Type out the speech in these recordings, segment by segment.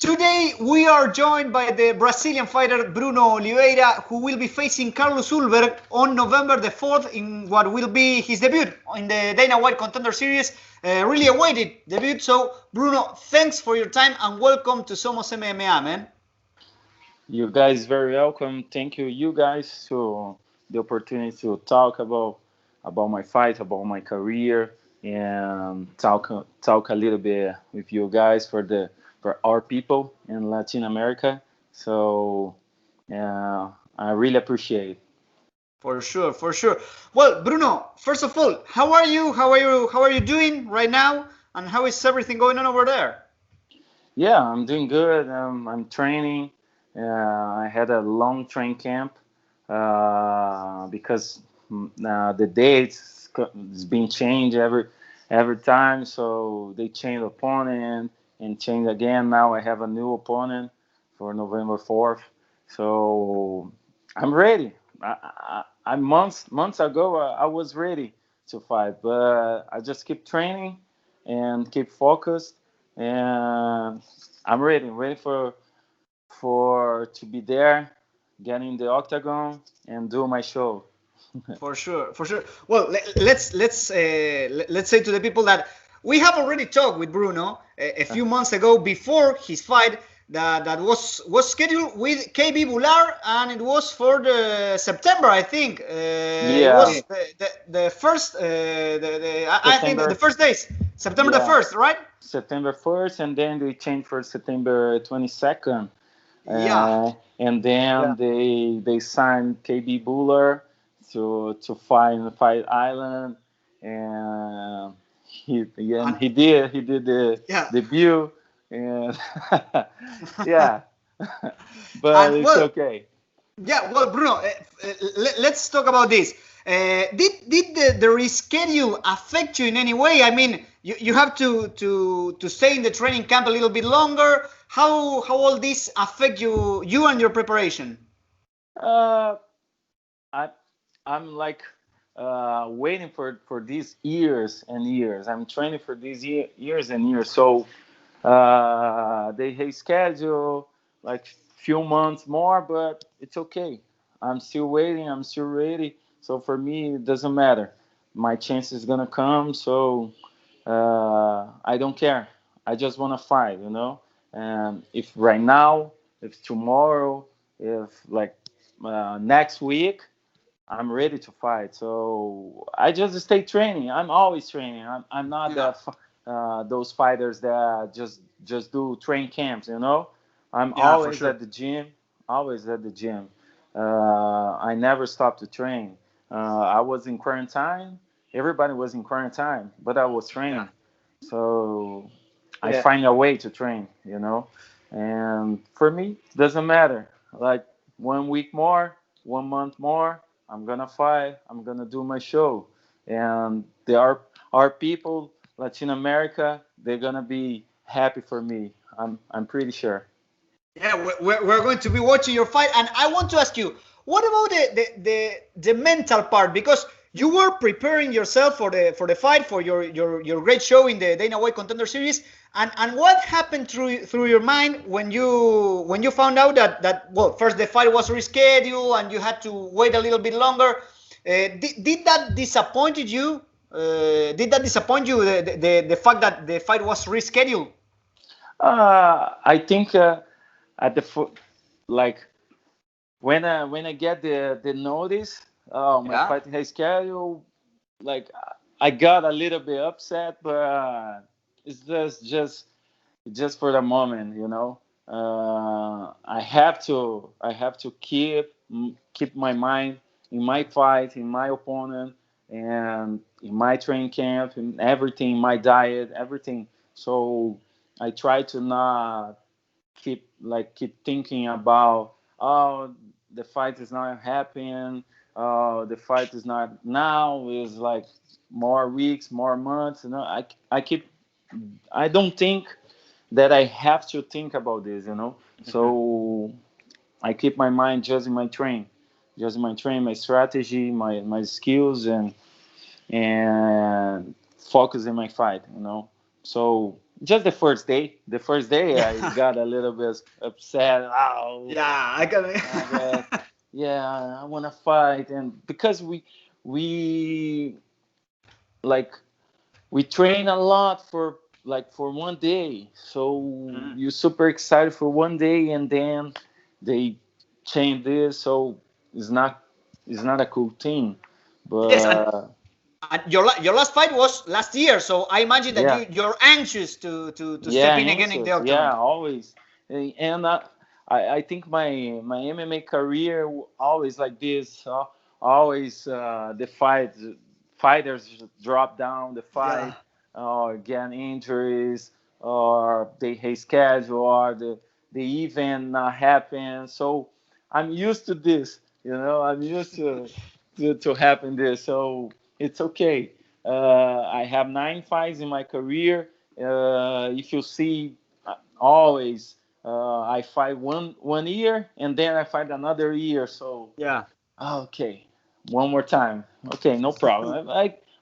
Today we are joined by the Brazilian fighter Bruno Oliveira, who will be facing Carlos Ulberg on November the 4th in what will be his debut in the Dana White Contender Series. Really awaited debut. So, Bruno, thanks for your time and welcome to Somos MMA, man. You guys very welcome. Thank you guys to the opportunity to talk about my fight, about my career, and talk a little bit with you guys for our people in Latin America. So I really appreciate. For sure, for sure. Well, Bruno, first of all, how are you? How are you doing right now? And how is everything going on over there? Yeah, I'm doing good. I'm training. I had a long train camp because the dates is being changed every time. So they change opponent and change again. Now I have a new opponent for November 4th. So I'm ready. I months ago I was ready to fight, but I just keep training and keep focused, and I'm ready for to be there, get in the octagon and do my show. For sure, for sure. Well, let's say to the people that we have already talked with Bruno a few months ago before his fight that was scheduled with KB Bular, and it was for the September, I think. It Yeah, was the first I think September. the first days, September the Yeah, 1st, right? September 1st, and then they changed for September 22nd. Yeah. And then they signed KB Buller to fight Island, and And he did the yeah. debut, and yeah, but And it's well, okay. yeah, well, Bruno, let's talk about this. Did the reschedule affect you in any way? I mean, you have to stay in the training camp a little bit longer. How all this affect you and your preparation? Uh, I I'm like waiting for these years and years. I'm training for these years and years. So they reschedule like few months more, but it's okay. I'm still waiting. I'm still ready. So for me, it doesn't matter. My chance is gonna come. So I don't care. I just wanna fight. And if right now, if tomorrow, if like next week, I'm ready to fight. So I just stay training. I'm always training. I'm not Yeah, those fighters that just do train camps. I'm yeah, for always sure. at the gym. Always at the gym. I never stop to train. I was in quarantine. Everybody was in quarantine, but I was Yeah, training. So I find a way to train. And for me, it doesn't matter. Like 1 week more, 1 month more, I'm gonna fight. I'm gonna do my show, and there are our people, Latin America. They're gonna be happy for me. I'm pretty sure. yeah. We're going to be watching your fight, and I want to ask you, what about the mental part? Because you were preparing yourself for the fight, for your great show in the Dana White Contender Series, and what happened through your mind when you found out that well, first the fight was rescheduled and you had to wait a little bit longer. Did that disappointed you? Did that disappoint you, the fact that the fight was rescheduled? I think at the like when I get the notice, oh, my Yeah. fight has schedule. Like I got a little bit upset, but it's just for the moment. I have to keep my mind in my fight, in my opponent, and in my training camp, in everything, my diet, everything. So I try to not keep thinking about, oh, the fight is not happening. The fight is not now. Is like more weeks, more months. I don't think that I have to think about this. So I keep my mind just in my train, my strategy, my skills, and focus in my fight. So just the first day. The first day, I got a little bit upset. Oh, Yeah, I can. yeah, I want to fight, and because we like we train a lot for one day, so you're super excited for one day, and then they change this, so it's not a cool thing. Yes, But and your last fight was last year, so I imagine that yeah, you're anxious to yeah, step in again in the inicios, octagon. yeah, always. And I think my MMA career always like this. Always the fighters drop down the Yeah. fight or get injuries or they reschedule or the event not happen. So I'm used to this. I'm used to happen this. So it's okay. I have 9 fights in my career. If you see, always I fight one year and then I fight another year. So Yeah. okay, one more time. Okay, no problem.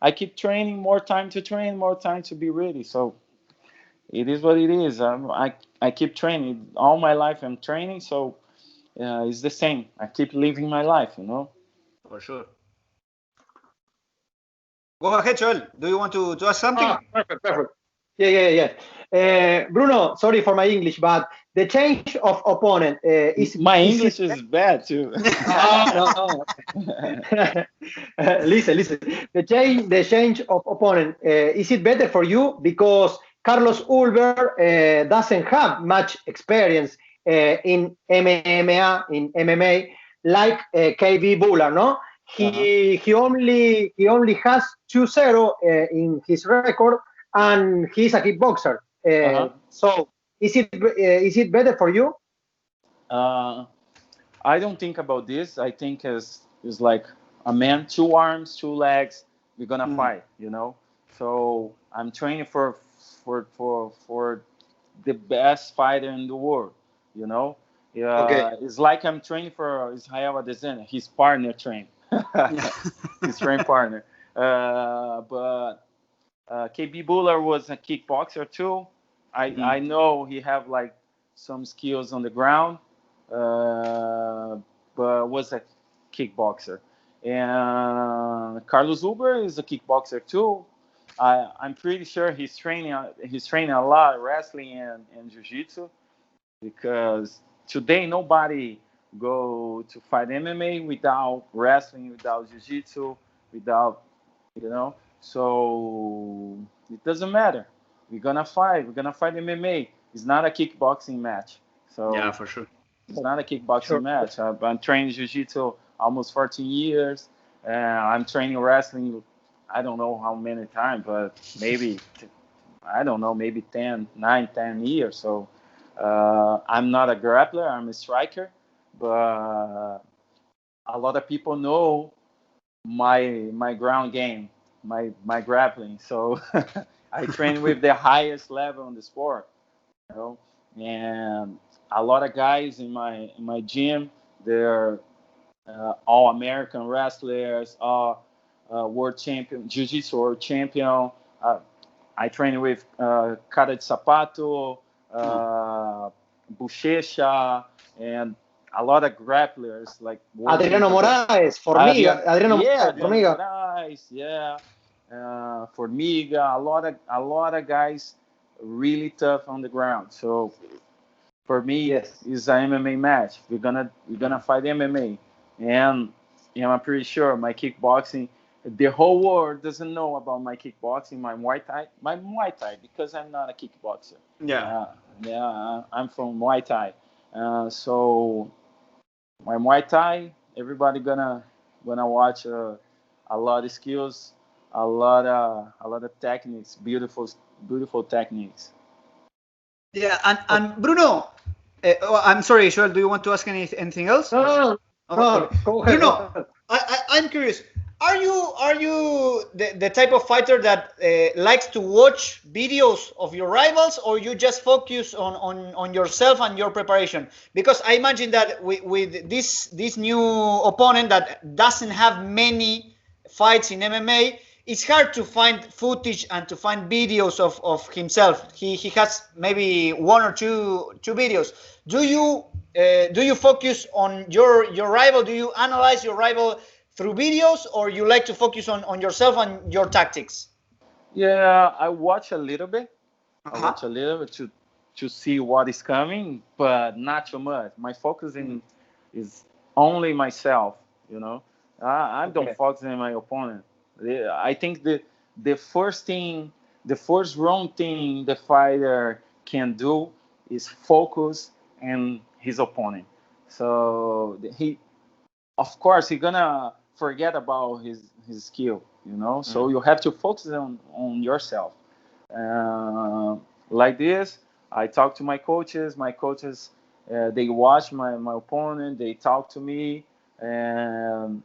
I keep training, more time to train, more time to be ready. So it is what it is. I keep training all my life. I'm training, so it's the same. I keep living my life. For sure. Go ahead, Joel. Do you want to ask something? Perfect, perfect. Yeah. Bruno, sorry for my English, but the change of opponent is my English is bad too. No. Listen. The change of opponent is it better for you because Carlos Ulver doesn't have much experience in MMA like KB Bula, no? He only has 2-0 in his record, and he's a kickboxer. So is it better for you? I don't think about this. I think is like a man, 2 arms, 2 legs. We're gonna fight, So I'm training for the best fighter in the world, Okay. It's like I'm training for Israel Adesanya, his partner train, his train partner. But KB Buller was a kickboxer too. I know he have like some skills on the ground, but was a kickboxer. And Carlos Uber is a kickboxer too. I'm pretty sure he's training a lot wrestling and jiu-jitsu, because today nobody go to fight MMA without wrestling, without jiu-jitsu, without so it doesn't matter. We're gonna fight MMA. It's not a kickboxing match. So yeah, for sure. It's not a kickboxing match. I'm training jiu-jitsu almost 14 years. I'm training wrestling, I don't know how many times, but maybe, I don't know, maybe 10 years. So I'm not a grappler, I'm a striker. But a lot of people know my ground game, my grappling. So I train with the highest level in the sport, and a lot of guys in my gym, they're all American wrestlers, all world champion, jiu-jitsu world champion. I train with Cara de Sapato, Buchecha, and a lot of grapplers like Adriano Moraes, Formiga, Adriano Moraes, Formiga, a lot of guys really tough on the ground. So for me, it's an MMA match. We're gonna fight MMA, and I'm pretty sure my kickboxing, the whole world doesn't know about my kickboxing, my Muay Thai, because I'm not a kickboxer. I'm from Muay Thai, so my Muay Thai, everybody gonna watch a lot of skills, a lot of techniques, beautiful techniques. Yeah, and Bruno, I'm sorry, Joel, do you want to ask anything else? No, go ahead. Bruno, I'm curious. Are you the type of fighter that likes to watch videos of your rivals, or you just focus on yourself and your preparation? Because I imagine that with this new opponent that doesn't have many fights in MMA, it's hard to find footage and to find videos of himself. He has maybe one or two videos. Do you focus on your rival? Do you analyze your rival through videos, or you like to focus on yourself and your tactics? Yeah, I watch a little bit. I Uh-huh. watch a little bit to see what is coming, but not too much. My focus is only myself. You know, I don't Okay. focus on my opponent. I think the first thing, the first wrong thing the fighter can do is focus on his opponent. So he, of course, he's gonna forget about his skill. You know, so you have to focus on yourself. Like this, I talk to my coaches. My coaches, they watch my opponent. They talk to me and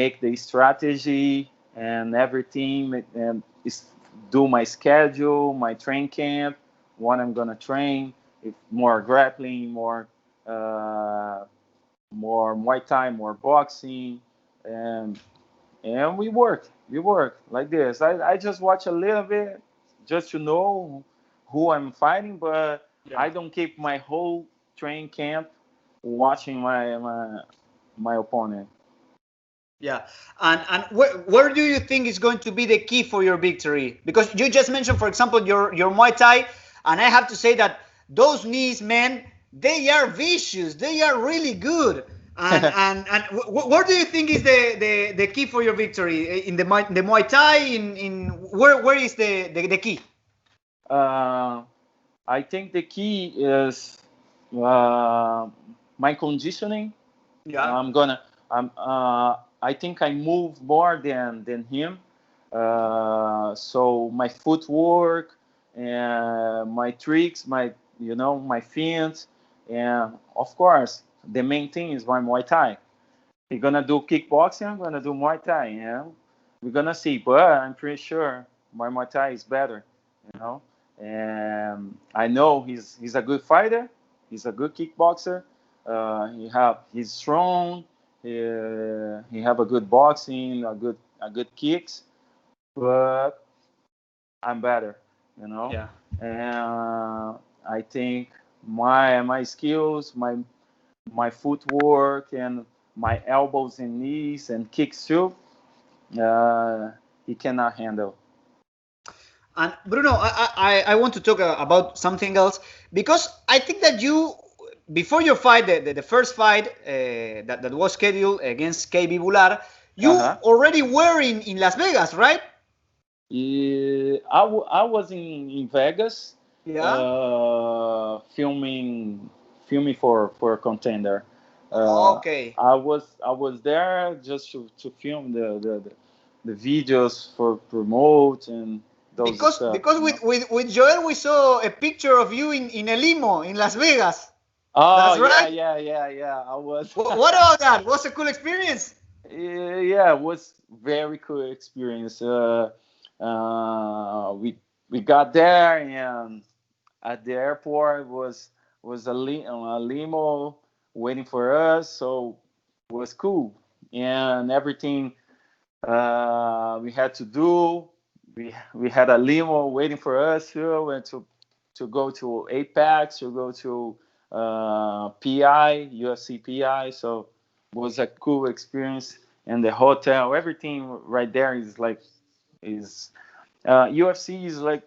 make the strategy and everything, and do my schedule, my train camp, what I'm gonna train. If more grappling, more Muay Thai, more boxing, and we work like this. I just watch a little bit just to know who I'm fighting, but I don't keep my whole train camp watching my opponent. Yeah, and where do you think is going to be the key for your victory? Because you just mentioned, for example, your Muay Thai, and I have to say that those knees, man, they are vicious. They are really good. And where do you think is the key for your victory in the Muay Thai? In where is the key? I think the key is my conditioning. Yeah. I think I move more than him. So my footwork and my tricks, my feints, and of course the main thing is my Muay Thai. He's gonna do kickboxing, I'm gonna do Muay Thai. We're gonna see, but I'm pretty sure my Muay Thai is better. You know, and I know he's a good fighter. He's a good kickboxer. He's strong. He have a good boxing, a good kicks, but I'm better. You know, Yeah. and I think my skills, my footwork, and my elbows and knees and kicks too, he cannot handle. And Bruno, I want to talk about something else, because I think that you, before your fight, the first fight that was scheduled against KB Bular, you Uh-huh. already were in Las Vegas, right? Yeah, I was in Vegas, Yeah. filming for a contender. Okay. I was there just to film the videos for promote and those Because stuff. with Joel we saw a picture of you in a limo in Las Vegas. Oh That's yeah, right. yeah. I was. What about that? Was a cool experience. Yeah, it was very cool experience. We got there, and at the airport was a limo waiting for us, so it was cool. And everything we had to do, we had a limo waiting for us too, and to go to Apex, to go to PI, UFC PI. So it was a cool experience. And the hotel, everything right there is UFC is like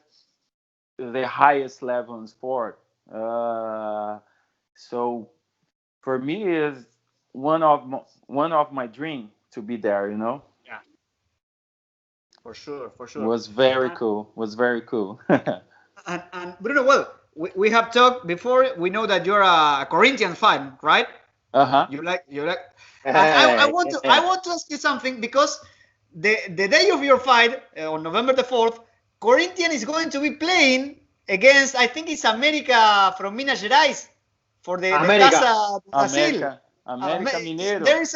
the highest level in sport. So for me, is one of my dream to be there. Yeah, for sure, for sure. Was very cool. Was very cool. And Bruno, well, we have talked before. We know that you're a Corinthians fan, right? Uh-huh. You like, and I want to ask you something, because the day of your fight on November the 4th, Corinthians is going to be playing against, I think it's America from Minas Gerais, for the America. Taça do Brasil. America Mineiro. There is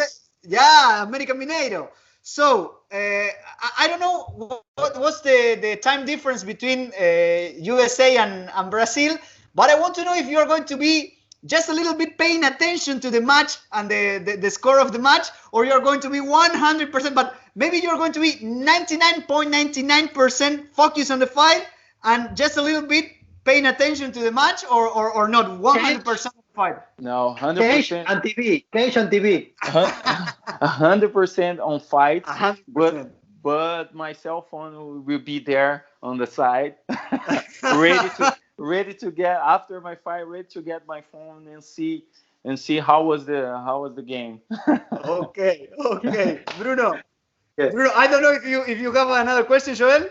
America Mineiro. So I don't know what's the time difference between USA and Brazil, but I want to know if you are going to be just a little bit paying attention to the match and the score of the match, or you're going to be 100%. But maybe you're going to be 99.99% focused on the fight and just a little bit paying attention to the match, or not 100% of the fight? No, Cash 100%. and TV. Cash and TV. 100% on fights, 100%. but my cell phone will be there on the side, ready to get after my fight, ready to get my phone and see how was the game. Okay. Bruno. Yes. Bruno, I don't know if you have another question, Joel.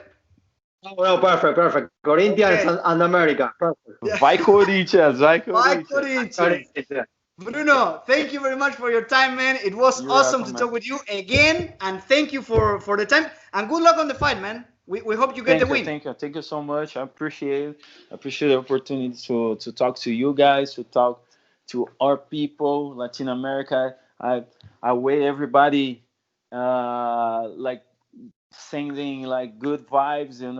No, perfect. Corinthians and America. Perfect. Vai Corinthians, vai Bye, Corinthians. Corinthians. Bruno, thank you very much for your time, man. It was You're awesome welcome, to talk man. with you again, and thank you for the time. And good luck on the fight, man. We hope you get the win. Thank you so much. I appreciate the opportunity to talk to you guys, to talk to our people, Latin America. I wait everybody like sending like good vibes, and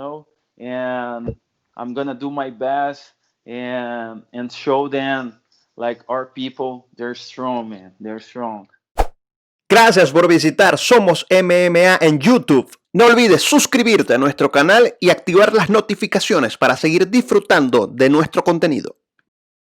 I'm gonna do my best and show them like our people, they're strong, man. They're strong. Gracias por visitar Somos MMA en YouTube. No olvides suscribirte a nuestro canal y activar las notificaciones para seguir disfrutando de nuestro contenido.